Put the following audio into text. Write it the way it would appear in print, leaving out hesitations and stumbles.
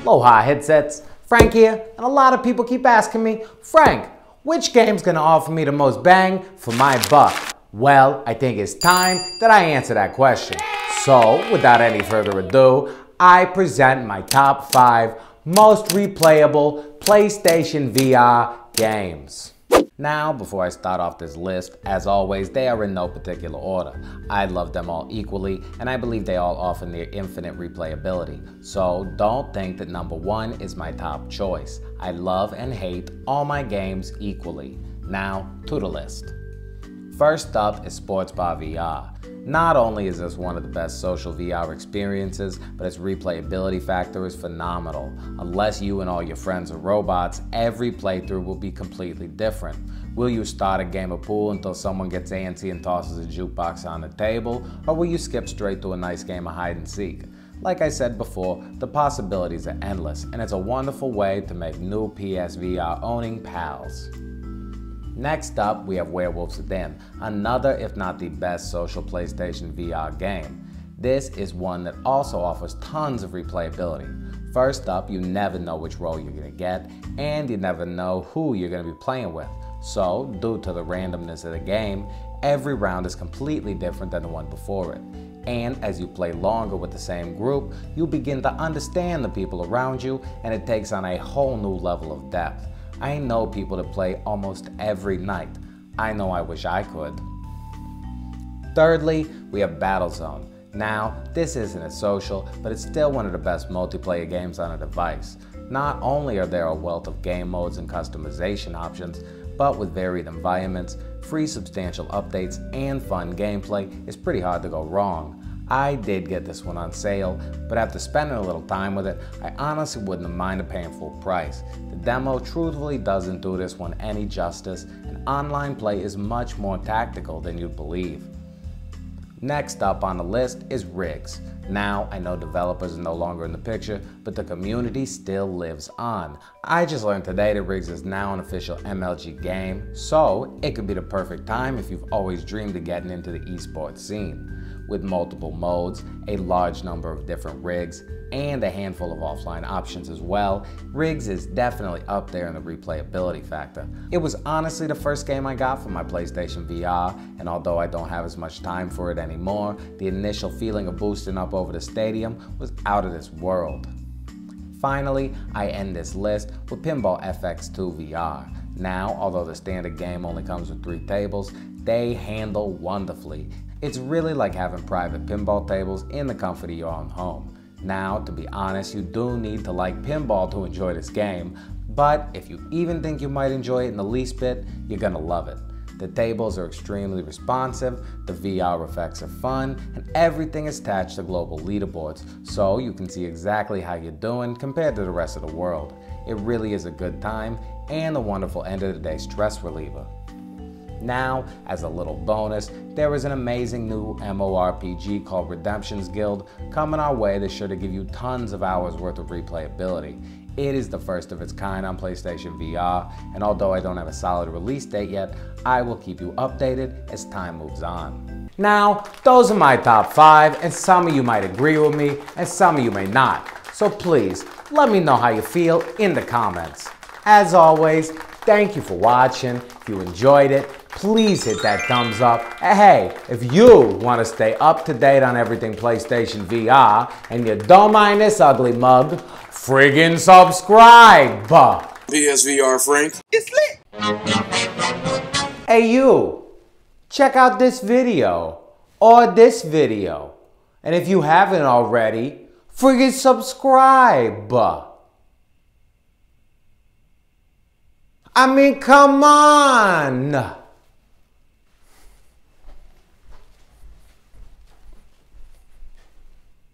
Aloha Headsets, Frank here, and a lot of people keep asking me, Frank, which game's gonna offer me the most bang for my buck? Well, I think it's time that I answer that question. So, without any further ado, I present my top 5 most replayable PlayStation VR games. Now, before I start off this list, as always, they are in no particular order. I love them all equally, and I believe they all offer near infinite replayability. So don't think that number 1 is my top choice. I love and hate all my games equally. Now, to the list. First up is Psvr VR. Not only is this one of the best social VR experiences, but its replayability factor is phenomenal. Unless you and all your friends are robots, every playthrough will be completely different. Will you start a game of pool until someone gets antsy and tosses a jukebox on the table, or will you skip straight to a nice game of hide and seek? Like I said before, the possibilities are endless, and it's a wonderful way to make new PSVR owning pals. Next up, we have Werewolves Within, another if not the best social PlayStation VR game. This is one that also offers tons of replayability. First up, you never know which role you're going to get, and you never know who you're going to be playing with. So, due to the randomness of the game, every round is completely different than the one before it. And as you play longer with the same group, you begin to understand the people around you, and it takes on a whole new level of depth. I know people that play almost every night. I know I wish I could. Thirdly, we have Battlezone. Now, this isn't a social, but it's still one of the best multiplayer games on a device. Not only are there a wealth of game modes and customization options, but with varied environments, free substantial updates, and fun gameplay, it's pretty hard to go wrong. I did get this one on sale, but after spending a little time with it, I honestly wouldn't have minded paying full price. The demo truthfully doesn't do this one any justice, and online play is much more tactical than you'd believe. Next up on the list is Rigs. Now, I know developers are no longer in the picture, but the community still lives on. I just learned today that Rigs is now an official MLG game, so it could be the perfect time if you've always dreamed of getting into the esports scene. With multiple modes, a large number of different rigs, and a handful of offline options as well, Rigs is definitely up there in the replayability factor. It was honestly the first game I got for my PlayStation VR, and although I don't have as much time for it anymore, the initial feeling of boosting up over the stadium was out of this world. Finally, I end this list with Pinball FX2 VR. Now, although the standard game only comes with 3 tables, they handle wonderfully. It's really like having private pinball tables in the comfort of your own home. Now, to be honest, you do need to like pinball to enjoy this game, but if you even think you might enjoy it in the least bit, you're gonna love it. The tables are extremely responsive, the VR effects are fun, and everything is attached to global leaderboards, so you can see exactly how you're doing compared to the rest of the world. It really is a good time, and a wonderful end of the day stress reliever. Now, as a little bonus, there is an amazing new MMORPG called Redemption's Guild coming our way that's sure to give you tons of hours worth of replayability. It is the first of its kind on PlayStation VR, and although I don't have a solid release date yet, I will keep you updated as time moves on. Now, those are my top 5, and some of you might agree with me, and some of you may not. So please, let me know how you feel in the comments. As always, thank you for watching. If you enjoyed it, please hit that thumbs up. And hey, if you want to stay up to date on everything PlayStation VR and you don't mind this ugly mug, friggin' subscribe! PSVR Frank. It's lit! Hey you, check out this video or this video. And if you haven't already, friggin' subscribe! I mean, come on!